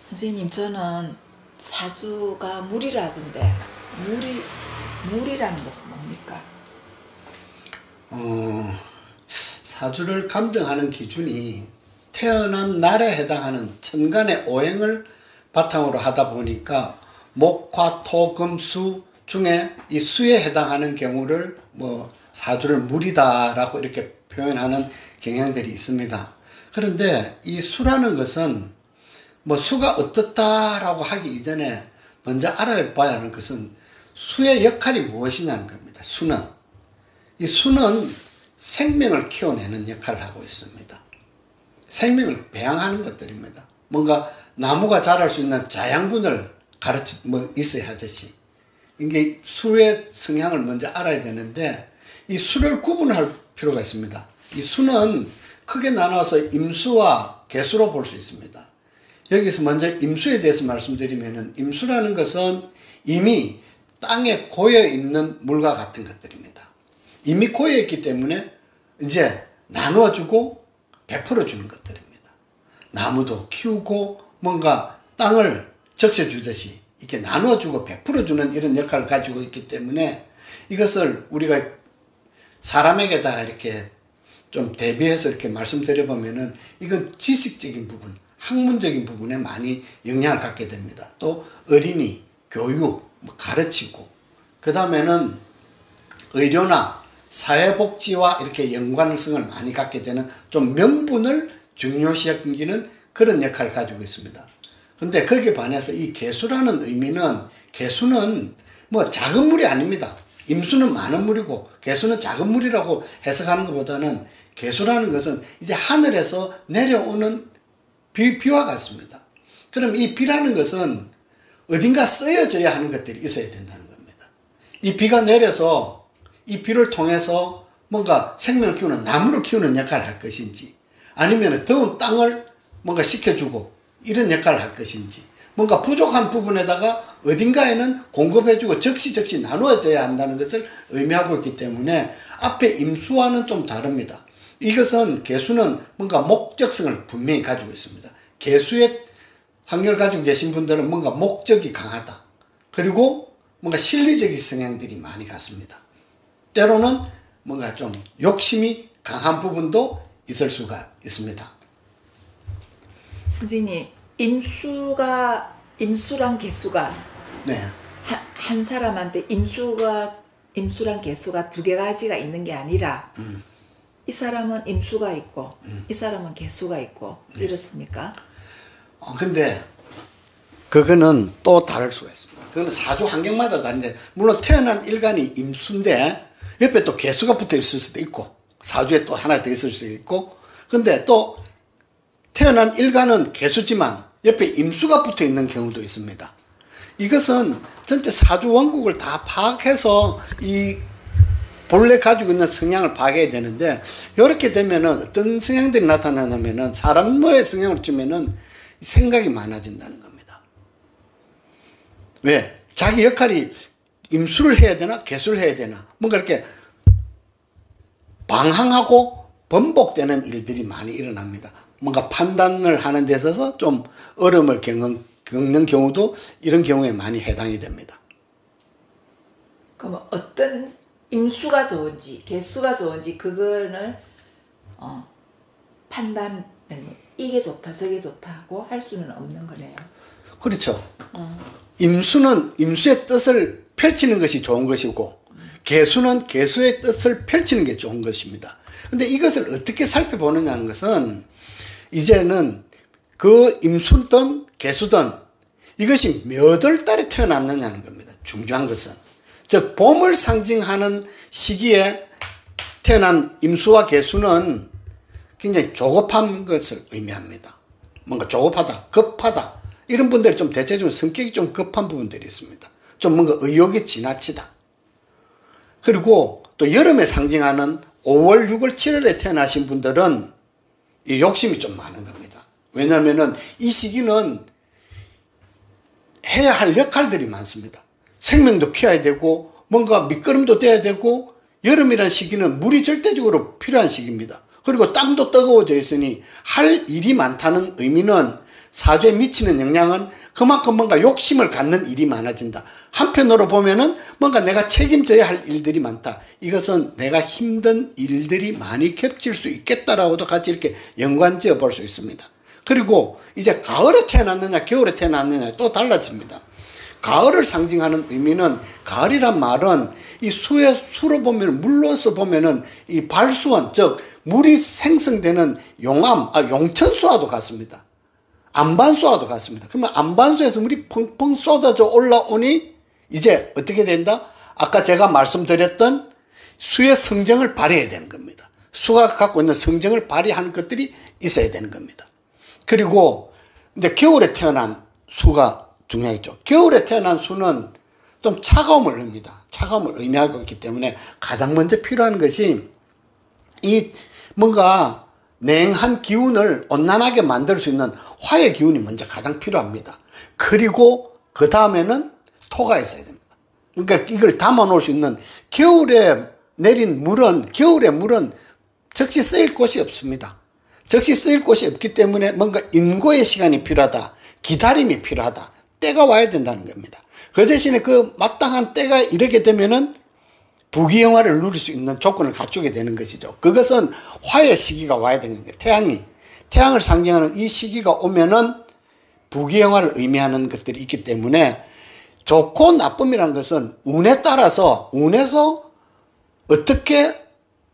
선생님, 저는 사주가 물이라던데 물이라는 것은 뭡니까? 사주를 감정하는 기준이 태어난 날에 해당하는 천간의 오행을 바탕으로 하다 보니까 목, 화, 토, 금, 수 중에 이 수에 해당하는 경우를 사주를 물이다라고 이렇게 표현하는 경향들이 있습니다. 그런데 이 수라는 것은 수가 어떻다라고 하기 이전에 먼저 알아봐야 하는 것은 수의 역할이 무엇이냐는 겁니다. 이 수는 생명을 키워내는 역할을 하고 있습니다. 생명을 배양하는 것들입니다. 뭔가 나무가 자랄 수 있는 자양분을 있어야 하듯이 이게 수의 성향을 먼저 알아야 되는데 이 수를 구분할 필요가 있습니다. 이 수는 크게 나눠서 임수와 개수로 볼 수 있습니다. 여기서 먼저 임수에 대해서 말씀드리면은 임수라는 것은 이미 땅에 고여 있는 물과 같은 것들입니다. 이미 고여 있기 때문에 이제 나누어주고 베풀어 주는 것들입니다. 나무도 키우고 뭔가 땅을 적셔주듯이 이렇게 나누어주고 베풀어 주는 이런 역할을 가지고 있기 때문에 이것을 우리가 사람에게다가 이렇게 좀 대비해서 이렇게 말씀드려 보면은 이건 지식적인 부분, 학문적인 부분에 많이 영향을 갖게 됩니다. 또 어린이, 교육, 가르치고 그 다음에는 의료나 사회복지와 이렇게 연관성을 많이 갖게 되는 좀 명분을 중요시하기는 그런 역할을 가지고 있습니다. 근데 거기에 반해서 이 개수라는 의미는 개수는 작은 물이 아닙니다. 임수는 많은 물이고 개수는 작은 물이라고 해석하는 것보다는 개수라는 것은 이제 하늘에서 내려오는 비와 같습니다. 그럼 이 비라는 것은 어딘가 쓰여져야 하는 것들이 있어야 된다는 겁니다. 이 비가 내려서 이 비를 통해서 뭔가 생명을 키우는 나무를 키우는 역할을 할 것인지 아니면 더운 땅을 뭔가 식혀주고 이런 역할을 할 것인지 뭔가 부족한 부분에다가 어딘가에는 공급해주고 적시적시 나누어져야 한다는 것을 의미하고 있기 때문에 앞에 임수와는 좀 다릅니다. 이것은 개수는 뭔가 목적성을 분명히 가지고 있습니다. 개수의 환경을 가지고 계신 분들은 뭔가 목적이 강하다. 그리고 뭔가 실리적인 성향들이 많이 같습니다. 때로는 뭔가 좀 욕심이 강한 부분도 있을 수가 있습니다. 선생님, 임수랑 개수가 네. 한 사람한테 임수랑 개수가 두 가지가 있는 게 아니라 이 사람은 임수가 있고 이 사람은 개수가 있고 이렇습니까? 근데 그거는 또 다를 수가 있습니다. 그거는 사주 환경마다 다른데 물론 태어난 일간이 임수인데 옆에 또 개수가 붙어 있을 수도 있고 사주에 또 하나 더 있을 수도 있고 근데 또 태어난 일간은 개수지만 옆에 임수가 붙어 있는 경우도 있습니다. 이것은 전체 사주 원국을 다 파악해서 이 본래 가지고 있는 성향을 파악해야 되는데 이렇게 되면은 어떤 성향들이 나타나냐면은 사람의 성향을 치면은 생각이 많아진다는 겁니다. 왜? 자기 역할이 임수를 해야 되나 개수를 해야 되나 뭔가 이렇게 방황하고 번복되는 일들이 많이 일어납니다. 뭔가 판단을 하는 데 있어서 좀 어려움을 겪는 경우도 이런 경우에 많이 해당이 됩니다. 그럼 어떤 임수가 좋은지 개수가 좋은지 그거를 판단을 이게 좋다 저게 좋다 하고 할 수는 없는 거네요. 그렇죠. 임수는 임수의 뜻을 펼치는 것이 좋은 것이고 개수는 개수의 뜻을 펼치는 게 좋은 것입니다. 근데 이것을 어떻게 살펴보느냐는 것은 이제는 그 임수든 개수든 이것이 몇 월 달에 태어났느냐는 겁니다. 중요한 것은. 즉 봄을 상징하는 시기에 태어난 임수와 개수는 굉장히 조급한 것을 의미합니다. 뭔가 조급하다, 급하다 이런 분들이 좀 대체적으로 성격이 좀 급한 부분들이 있습니다. 좀 뭔가 의욕이 지나치다. 그리고 또 여름에 상징하는 5월, 6월, 7월에 태어나신 분들은 이 욕심이 좀 많은 겁니다. 왜냐하면은 이 시기는 해야 할 역할들이 많습니다. 생명도 키워야 되고 뭔가 밑거름도 돼야 되고 여름이라는 시기는 물이 절대적으로 필요한 시기입니다. 그리고 땅도 뜨거워져 있으니 할 일이 많다는 의미는 사주에 미치는 영향은 그만큼 뭔가 욕심을 갖는 일이 많아진다. 한편으로 보면은 뭔가 내가 책임져야 할 일들이 많다. 이것은 내가 힘든 일들이 많이 겹칠 수 있겠다라고도 같이 이렇게 연관지어 볼 수 있습니다. 그리고 이제 가을에 태어났느냐 겨울에 태어났느냐 또 달라집니다. 가을을 상징하는 의미는, 가을이란 말은 이 수로 보면, 물로서 보면은 이 발수원, 즉 물이 생성되는 용천수와도 같습니다. 안반수와도 같습니다. 그러면 안반수에서 물이 펑펑 쏟아져 올라오니 이제 어떻게 된다? 아까 제가 말씀드렸던 수의 성정을 발휘해야 되는 겁니다. 수가 갖고 있는 성정을 발휘하는 것들이 있어야 되는 겁니다. 그리고 이제 겨울에 태어난 수가 중요하겠죠. 겨울에 태어난 수는 좀 차가움을 의미합니다. 차가움을 의미하고 있기 때문에 가장 먼저 필요한 것이 이 뭔가 냉한 기운을 온난하게 만들 수 있는 화의 기운이 먼저 가장 필요합니다. 그리고 그 다음에는 토가 있어야 됩니다. 그러니까 이걸 담아 놓을 수 있는, 겨울에 내린 물은, 겨울의 물은 적시 쓰일 곳이 없습니다. 적시 쓰일 곳이 없기 때문에 뭔가 인고의 시간이 필요하다. 기다림이 필요하다. 때가 와야 된다는 겁니다. 그 대신에 그 마땅한 때가 이르게 되면은 부귀영화를 누릴 수 있는 조건을 갖추게 되는 것이죠. 그것은 화의 시기가 와야 되는 거예요. 태양을 상징하는 이 시기가 오면은 부귀영화를 의미하는 것들이 있기 때문에, 좋고 나쁨이라는 것은 운에서 어떻게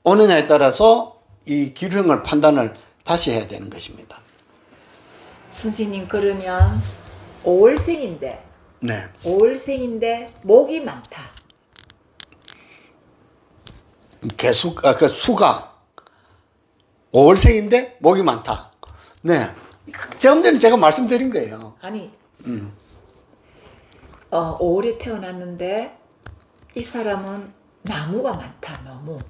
오느냐에 따라서 이 기류형을 판단을 다시 해야 되는 것입니다. 선생님, 그러면 5월생인데, 네. 5월생인데 목이 많다. 수가 5월생인데 목이 많다. 네. 좀 전에 제가 말씀드린 거예요. 아니, 5월에 태어났는데 이 사람은 나무가 많다. 너무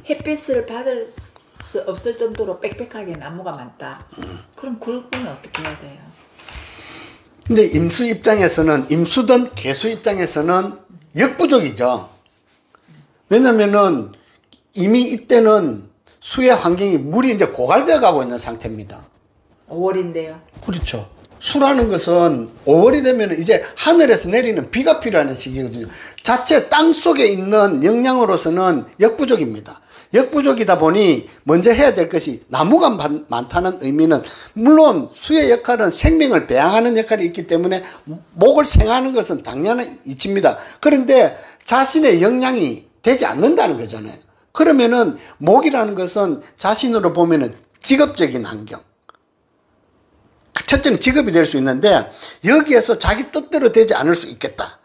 햇빛을 받을 수 없을 정도로 빽빽하게 나무가 많다. 그럼 그분은 어떻게 해야 돼요? 근데 임수 입장에서는, 임수든 개수 입장에서는 역부족이죠. 왜냐면은 이미 이때는 수의 환경이, 물이 이제 고갈되어 가고 있는 상태입니다. 5월인데요. 그렇죠. 수라는 것은 5월이 되면 이제 하늘에서 내리는 비가 필요한 시기거든요. 자체 땅 속에 있는 영양으로서는 역부족입니다. 역부족이다 보니 먼저 해야 될 것이, 나무가 많다는 의미는, 물론 수의 역할은 생명을 배양하는 역할이 있기 때문에 목을 생하는 것은 당연한 이치입니다. 그런데 자신의 영양이 되지 않는다는 거잖아요. 그러면은 목이라는 것은 자신으로 보면은 직업적인 환경, 첫째는 직업이 될 수 있는데, 여기에서 자기 뜻대로 되지 않을 수 있겠다.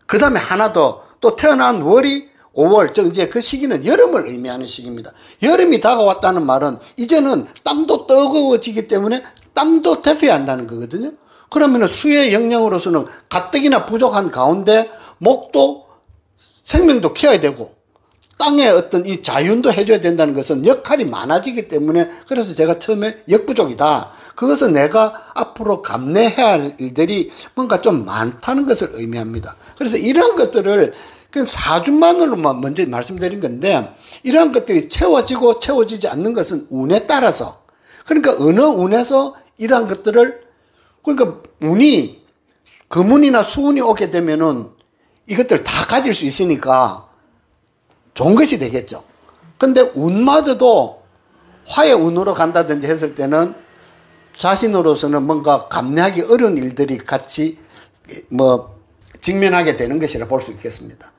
그 다음에 하나 더, 또 태어난 월이 5월, 즉 이제 그 시기는 여름을 의미하는 시기입니다. 여름이 다가왔다는 말은 이제는 땅도 뜨거워지기 때문에 땅도 대표해야 한다는 거거든요. 그러면 수의 영향으로서는 가뜩이나 부족한 가운데 목도 생명도 키워야 되고 땅의 어떤 이 자윤도 해줘야 된다는 것은 역할이 많아지기 때문에, 그래서 제가 처음에 역부족이다. 그것은 내가 앞으로 감내해야 할 일들이 뭔가 좀 많다는 것을 의미합니다. 그래서 이런 것들을 그 사주만으로만 먼저 말씀드린 건데, 이런 것들이 채워지고 채워지지 않는 것은 운에 따라서, 그러니까 어느 운에서 이러한 것들을, 그러니까 운이, 금운이나 수운이 오게 되면은 이것들 다 가질 수 있으니까 좋은 것이 되겠죠. 근데 운마저도 화의 운으로 간다든지 했을 때는 자신으로서는 뭔가 감내하기 어려운 일들이 같이 직면하게 되는 것이라 볼 수 있겠습니다.